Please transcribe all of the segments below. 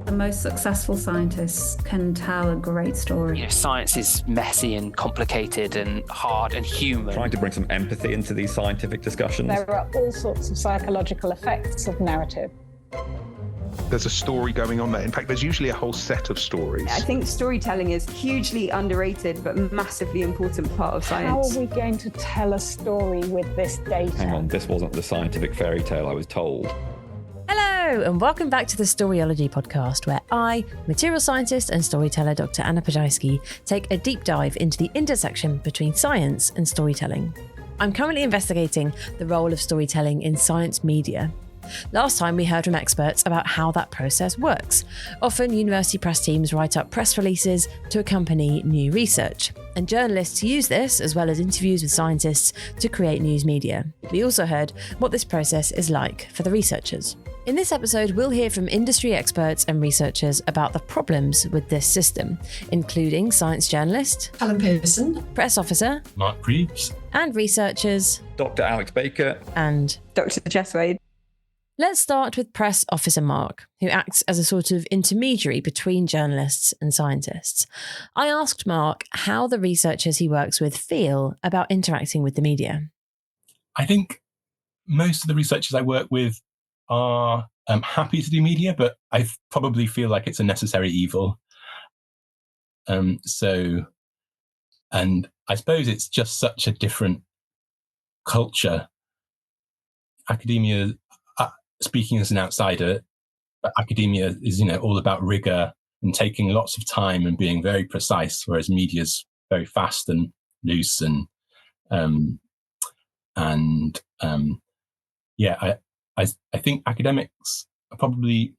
The most successful scientists can tell a great story. Science is messy and complicated and hard and human. Trying to bring some empathy into these scientific discussions. There are all sorts of psychological effects of narrative. There's a story going on there. In fact, there's usually a whole set of stories. I think storytelling is hugely underrated but massively important part of science. How are we going to tell a story with this data? Hang on, this wasn't the scientific fairy tale I was told. Hello, and welcome back to the Storyology podcast, where I, material scientist and storyteller Dr. Anna Podajski, take a deep dive into the intersection between science and storytelling. I'm currently investigating the role of storytelling in science media. Last time we heard from experts about how that process works. Often university press teams write up press releases to accompany new research, and journalists use this, as well as interviews with scientists, to create news media. We also heard what this process is like for the researchers. In this episode, we'll hear from industry experts and researchers about the problems with this system, including science journalist Helen Pearson, press officer Mark Greaves, and researchers Dr. Alex Baker and Dr. Jess Wade. Let's start with press officer Mark, who acts as a sort of intermediary between journalists and scientists. I asked Mark how the researchers he works with feel about interacting with the media. I think most of the researchers I work with are happy to do media, but I probably feel like it's a necessary evil. And I suppose it's just such a different culture. Academia, speaking as an outsider, academia is, all about rigor and taking lots of time and being very precise, whereas media's very fast and loose I think academics are probably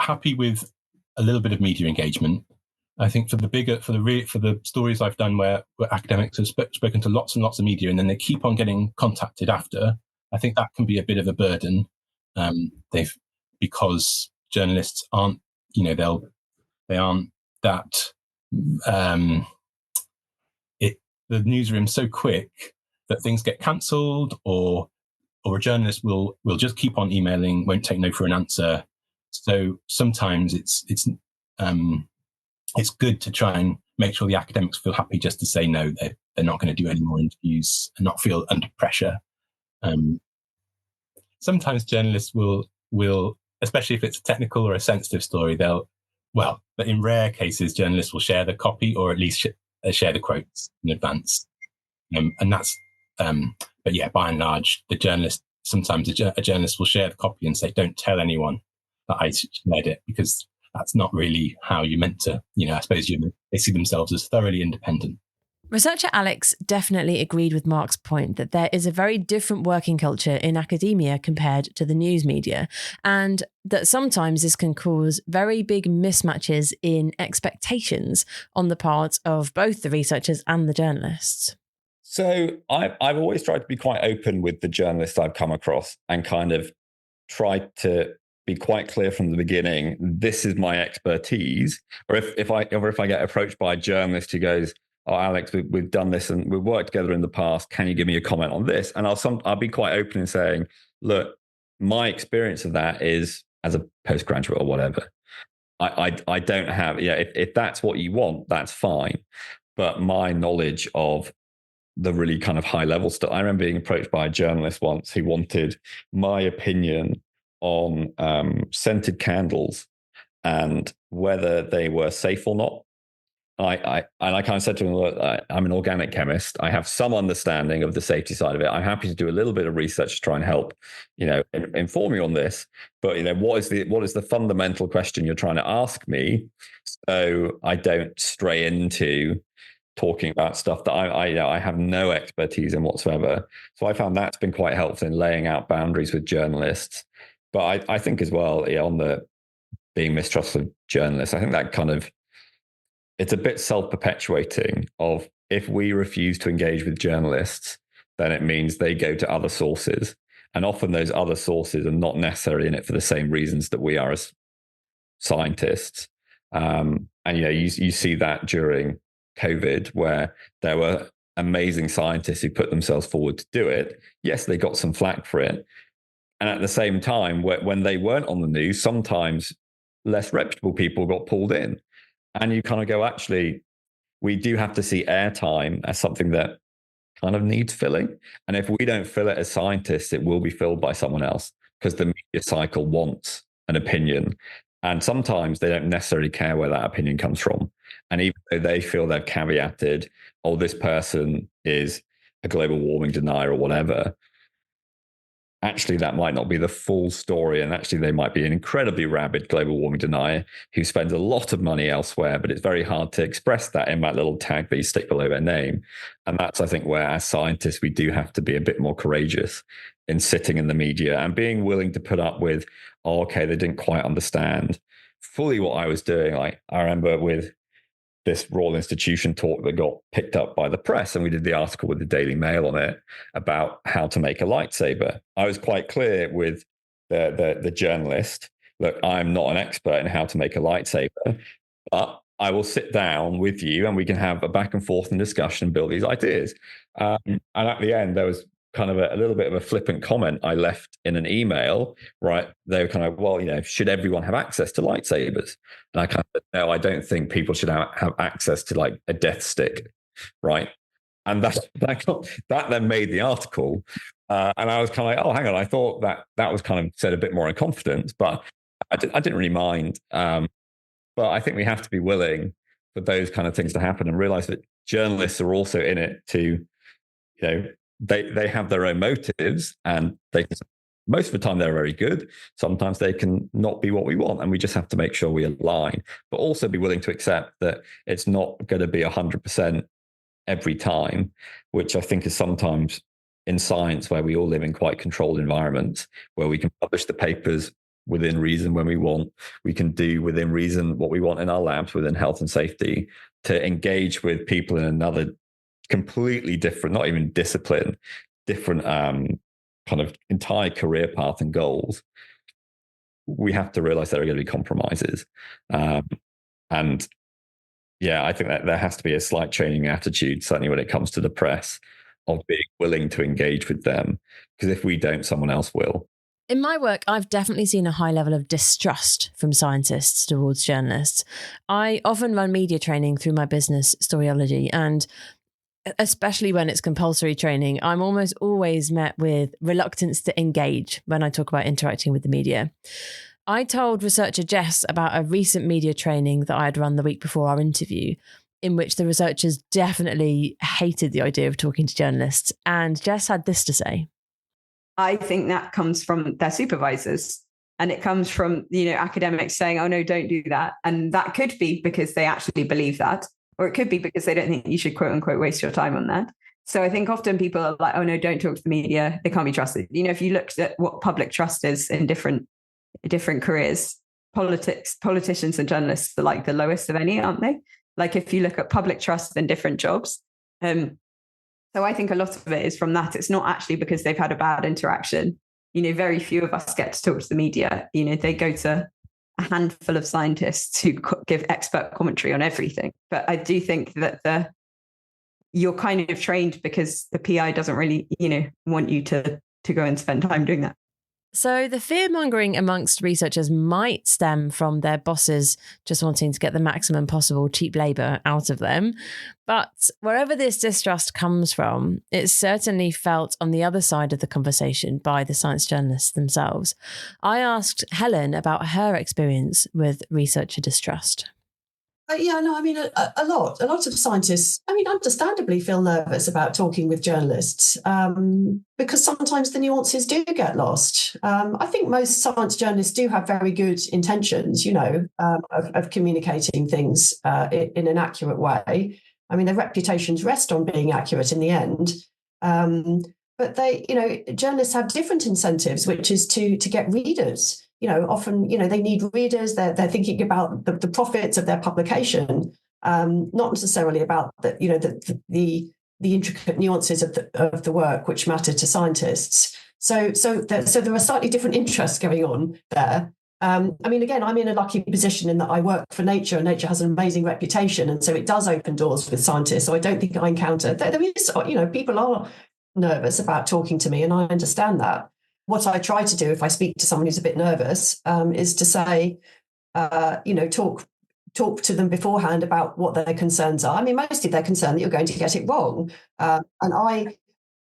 happy with a little bit of media engagement. I think for the stories I've done where academics have spoken to lots and lots of media and then they keep on getting contacted after, I think that can be a bit of a burden. Because journalists aren't, they aren't that. The newsroom's so quick that things get cancelled, or a journalist will just keep on emailing, won't take no for an answer. So sometimes it's good to try and make sure the academics feel happy just to say no, they're not going to do any more interviews and not feel under pressure. Sometimes journalists will, especially if it's a technical or a sensitive story, but in rare cases, journalists will share the copy or at least share the quotes in advance. And that's, but yeah, by and large, sometimes a journalist will share the copy and say, don't tell anyone that I shared it, because that's not really how you're meant to, I suppose they see themselves as thoroughly independent. Researcher Alex definitely agreed with Mark's point that there is a very different working culture in academia compared to the news media, and that sometimes this can cause very big mismatches in expectations on the part of both the researchers and the journalists. So I've always tried to be quite open with the journalists I've come across and kind of tried to be quite clear from the beginning, this is my expertise. Or if I get approached by a journalist who goes, oh, Alex, we've done this and we've worked together in the past, can you give me a comment on this? And I'll be quite open in saying, look, my experience of that is as a postgraduate or whatever. I don't have, if that's what you want, that's fine. But my knowledge of the really kind of high level stuff. I remember being approached by a journalist once who wanted my opinion on scented candles and whether they were safe or not. I kind of said to him, look, I'm an organic chemist. I have some understanding of the safety side of it. I'm happy to do a little bit of research to try and help, inform you on this. But what is the fundamental question you're trying to ask me, so I don't stray into talking about stuff that I have no expertise in whatsoever. So I found that's been quite helpful in laying out boundaries with journalists. But I think as well, on the being mistrustful of journalists, I think that kind of, it's a bit self-perpetuating of, if we refuse to engage with journalists, then it means they go to other sources. And often those other sources are not necessarily in it for the same reasons that we are as scientists. And you see that during COVID, where there were amazing scientists who put themselves forward to do it. Yes, they got some flack for it. And at the same time, when they weren't on the news, sometimes less reputable people got pulled in. And you kind of go, actually, we do have to see airtime as something that kind of needs filling. And if we don't fill it as scientists, it will be filled by someone else, because the media cycle wants an opinion. And sometimes they don't necessarily care where that opinion comes from. And even though they feel they've caveated, oh, this person is a global warming denier or whatever, actually that might not be the full story. And actually they might be an incredibly rabid global warming denier who spends a lot of money elsewhere, but it's very hard to express that in that little tag that you stick below their name. And that's, I think, where as scientists, we do have to be a bit more courageous in sitting in the media and being willing to put up with, oh, okay, they didn't quite understand fully what I was doing. Like, I remember with this Royal Institution talk that got picked up by the press, and we did the article with the Daily Mail on it about how to make a lightsaber. I was quite clear with the journalist, look, I'm not an expert in how to make a lightsaber, but I will sit down with you and we can have a back and forth and discussion and build these ideas. And at the end, there was kind of a little bit of a flippant comment I left in an email, right? They were kind of, well, should everyone have access to lightsabers? And I kind of said, no, I don't think people should have access to like a death stick, right? And that then made the article. And I was kind of like, oh, hang on, I thought that was kind of said a bit more in confidence, but I didn't really mind. But I think we have to be willing for those kind of things to happen and realize that journalists are also in it to, they have their own motives, and most of the time they're very good. Sometimes they can not be what we want, and we just have to make sure we align, but also be willing to accept that it's not going to be 100% every time, which I think is sometimes in science, where we all live in quite controlled environments, where we can publish the papers within reason when we want. We can do within reason what we want in our labs within health and safety, to engage with people in another completely different, not even discipline, different kind of entire career path and goals. We have to realize there are going to be compromises. And yeah, I think that there has to be a slight changing attitude, certainly when it comes to the press, of being willing to engage with them. Because if we don't, someone else will. In my work, I've definitely seen a high level of distrust from scientists towards journalists. I often run media training through my business, Storyology, and especially when it's compulsory training, I'm almost always met with reluctance to engage when I talk about interacting with the media. I told researcher Jess about a recent media training that I had run the week before our interview, in which the researchers definitely hated the idea of talking to journalists. And Jess had this to say. I think that comes from their supervisors, and it comes from, academics saying, oh, no, don't do that. And that could be because they actually believe that, or it could be because they don't think you should, quote unquote, waste your time on that. So I think often people are like, oh, no, don't talk to the media. They can't be trusted. If you looked at what public trust is in different careers, politicians and journalists are like the lowest of any, aren't they? Like if you look at public trust in different jobs. So I think a lot of it is from that. It's not actually because they've had a bad interaction. Very few of us get to talk to the media. They go to a handful of scientists who give expert commentary on everything. But I do think that you're kind of trained because the PI doesn't really, want you to go and spend time doing that. So the fear-mongering amongst researchers might stem from their bosses just wanting to get the maximum possible cheap labour out of them. But wherever this distrust comes from, it's certainly felt on the other side of the conversation by the science journalists themselves. I asked Helen about her experience with researcher distrust. A lot of scientists, understandably feel nervous about talking with journalists because sometimes the nuances do get lost. I think most science journalists do have very good intentions, of communicating things in an accurate way. Their reputations rest on being accurate in the end. But journalists have different incentives, which is to get readers. Often, they need readers. They're thinking about the profits of their publication, not necessarily about the intricate nuances of the work which matter to scientists. So there are slightly different interests going on there. Again, I'm in a lucky position in that I work for Nature, and Nature has an amazing reputation, and so it does open doors with scientists. So I don't think I encounter there is, people are nervous about talking to me, and I understand that. what I try to do if I speak to someone who's a bit nervous is to say, talk to them beforehand about what their concerns are. I mean, mostly they're concerned that you're going to get it wrong. And I,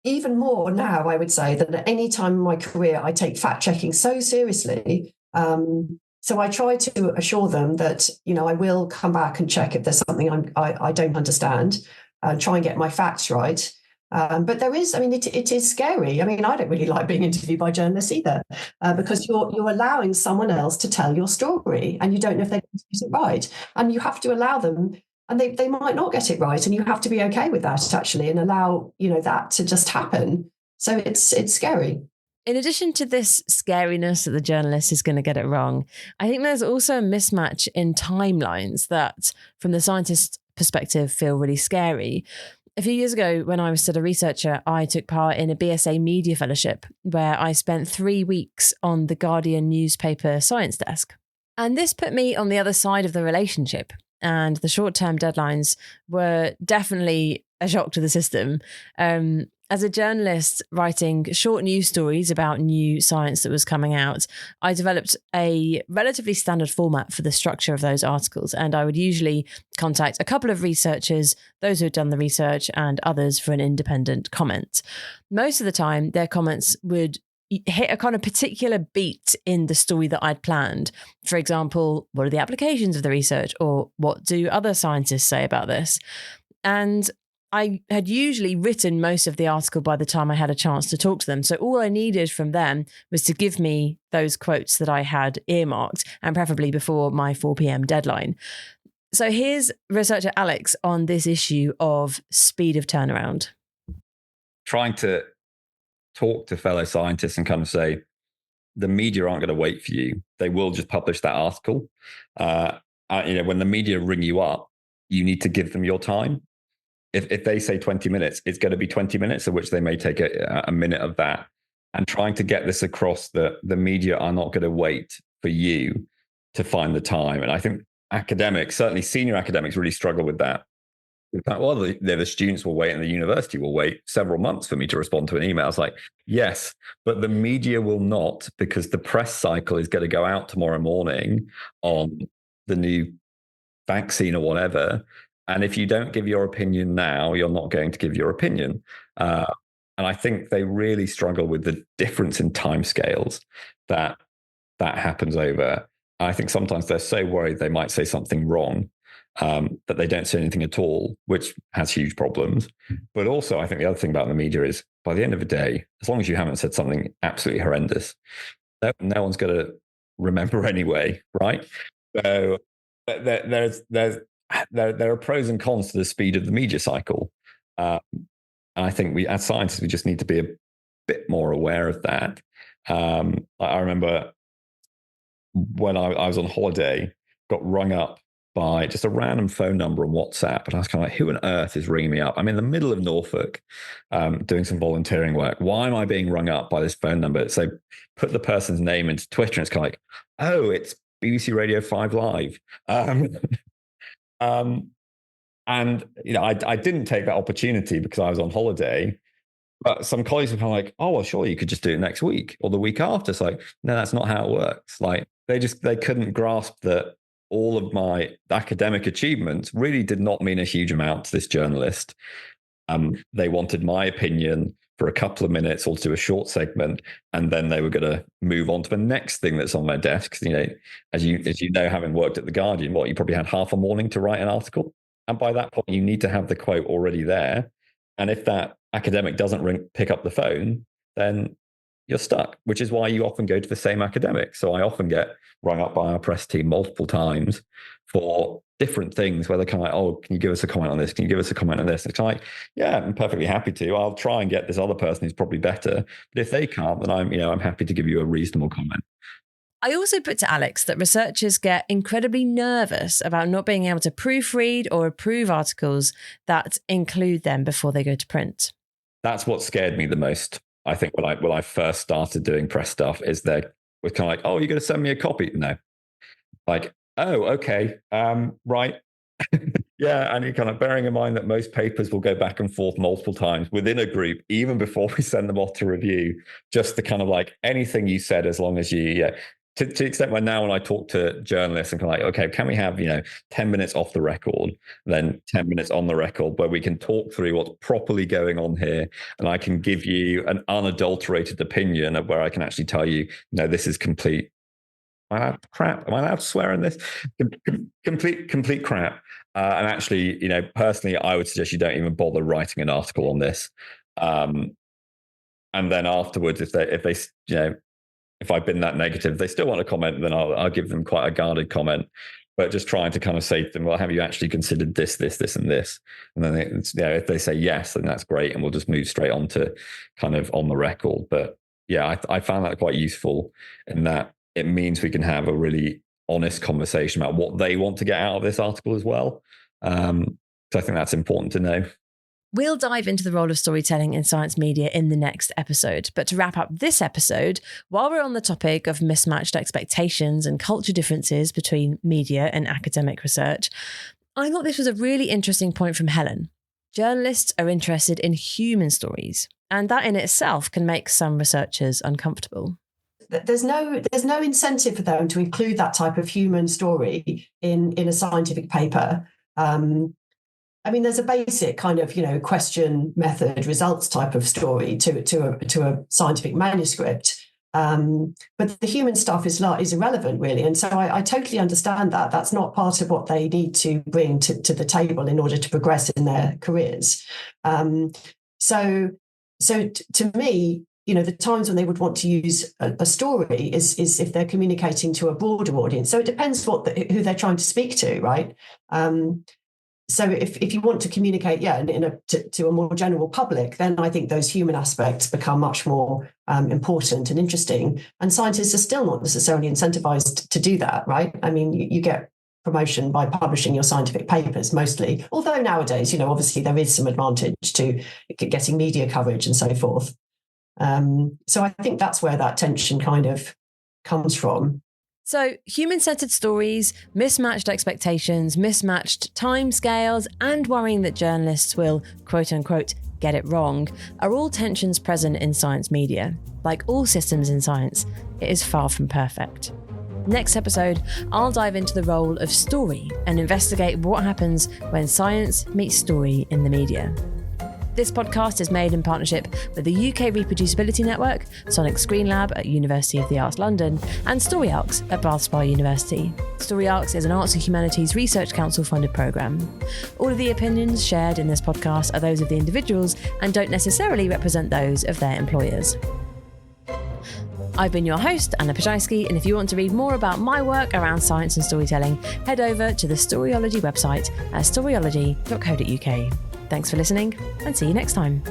even more now, I would say that at any time in my career, I take fact checking so seriously. So I try to assure them that, I will come back and check if there's something I don't understand and try and get my facts right. But there is, it is scary. I mean, I don't really like being interviewed by journalists either, because you're allowing someone else to tell your story and you don't know if they're going to get it right. And you have to allow them, and they might not get it right. And you have to be okay with that, actually, and allow, that to just happen. So it's scary. In addition to this scariness that the journalist is going to get it wrong, I think there's also a mismatch in timelines that, from the scientist's perspective, feel really scary. A few years ago, when I was still a researcher, I took part in a BSA Media Fellowship where I spent 3 weeks on the Guardian newspaper science desk. And this put me on the other side of the relationship. And the short-term deadlines were definitely a shock to the system. As a journalist writing short news stories about new science that was coming out, I developed a relatively standard format for the structure of those articles. And I would usually contact a couple of researchers, those who had done the research, and others for an independent comment. Most of the time, their comments would hit a kind of particular beat in the story that I'd planned. For example, what are the applications of the research? Or what do other scientists say about this? And I had usually written most of the article by the time I had a chance to talk to them. So all I needed from them was to give me those quotes that I had earmarked, and preferably before my 4 p.m. deadline. So here's researcher Alex on this issue of speed of turnaround. Trying to talk to fellow scientists and kind of say, the media aren't going to wait for you. They will just publish that article. When the media ring you up, you need to give them your time. If they say 20 minutes, it's going to be 20 minutes, of which they may take a minute of that. And trying to get this across that the media are not going to wait for you to find the time. And I think academics, certainly senior academics, really struggle with that. In fact, well, the students will wait and the university will wait several months for me to respond to an email. It's like, yes, but the media will not, because the press cycle is going to go out tomorrow morning on the new vaccine or whatever. And if you don't give your opinion now, you're not going to give your opinion. And I think they really struggle with the difference in timescales that happens over. I think sometimes they're so worried they might say something wrong that they don't say anything at all, which has huge problems. But also, I think the other thing about the media is, by the end of the day, as long as you haven't said something absolutely horrendous, no one's going to remember anyway, right? So there are pros and cons to the speed of the media cycle. And I think we, as scientists, we just need to be a bit more aware of that. I remember when I was on holiday, got rung up by just a random phone number on WhatsApp. And I was kind of like, who on earth is ringing me up? I'm in the middle of Norfolk doing some volunteering work. Why am I being rung up by this phone number? So put the person's name into Twitter and it's kind of like, oh, it's BBC Radio 5 Live. And I didn't take that opportunity because I was on holiday, but some colleagues were kind of like, oh, well, surely you could just do it next week or the week after. It's like, no, that's not how it works. Like they couldn't grasp that all of my academic achievements really did not mean a huge amount to this journalist. They wanted my opinion for a couple of minutes or to do a short segment, and then they were going to move on to the next thing that's on their desk. As you know, having worked at The Guardian, you probably had half a morning to write an article. And by that point, you need to have the quote already there. And if that academic doesn't pick up the phone, then you're stuck, which is why you often go to the same academic. So I often get rung up by our press team multiple times for different things where they're kind of like, oh, can you give us a comment on this? Can you give us a comment on this? And it's like, yeah, I'm perfectly happy to. I'll try and get this other person who's probably better. But if they can't, then I'm happy to give you a reasonable comment. I also put to Alex that researchers get incredibly nervous about not being able to proofread or approve articles that include them before they go to print. That's what scared me the most. I think when I first started doing press stuff, is they were kind of like, oh, you're going to send me a copy? No. Like, oh, okay, right. Yeah, and you're kind of bearing in mind that most papers will go back and forth multiple times within a group, even before we send them off to review, just to kind of like anything you said, as long as you, to the extent where now when I talk to journalists and kind of like, okay, can we have, 10 minutes off the record, then 10 minutes on the record where we can talk through what's properly going on here. And I can give you an unadulterated opinion of where I can actually tell you, no, this is complete. Am I allowed crap? Am I allowed to swear in this? Complete crap. And actually, personally, I would suggest you don't even bother writing an article on this. And then afterwards, if I've been that negative, if they still want to comment, then I'll give them quite a guarded comment. But just trying to kind of say to them, well, have you actually considered this, and this? And then if they say yes, then that's great, and we'll just move straight on to kind of on the record. But yeah, I found that quite useful in that it means we can have a really honest conversation about what they want to get out of this article as well. So I think that's important to know. We'll dive into the role of storytelling in science media in the next episode. But to wrap up this episode, while we're on the topic of mismatched expectations and culture differences between media and academic research, I thought this was a really interesting point from Helen. Journalists are interested in human stories, and that in itself can make some researchers uncomfortable. There's no incentive for them to include that type of human story in a scientific paper. There's a basic kind of, question, method, results type of story to a scientific manuscript. But the human stuff is irrelevant, really. And so I totally understand that. That's not part of what they need to bring to the table in order to progress in their careers. So to me, the times when they would want to use a story is if they're communicating to a broader audience. So it depends who they're trying to speak to, right? So if you want to communicate, to a more general public, then I think those human aspects become much more important and interesting. And scientists are still not necessarily incentivized to do that, right? You get promotion by publishing your scientific papers mostly, although nowadays, obviously there is some advantage to getting media coverage and so forth. So I think that's where that tension kind of comes from. So human-centered stories, mismatched expectations, mismatched timescales, and worrying that journalists will, quote unquote, get it wrong, are all tensions present in science media. Like all systems in science, it is far from perfect. Next episode, I'll dive into the role of story and investigate what happens when science meets story in the media. This podcast is made in partnership with the UK Reproducibility Network, Sonic Screen Lab at University of the Arts London, and StoryArcs at Bath Spa University. StoryArcs is an Arts and Humanities Research Council funded programme. All of the opinions shared in this podcast are those of the individuals and don't necessarily represent those of their employers. I've been your host, Anna Pajajski, and if you want to read more about my work around science and storytelling, head over to the Storyology website at storyology.co.uk. Thanks for listening, and see you next time.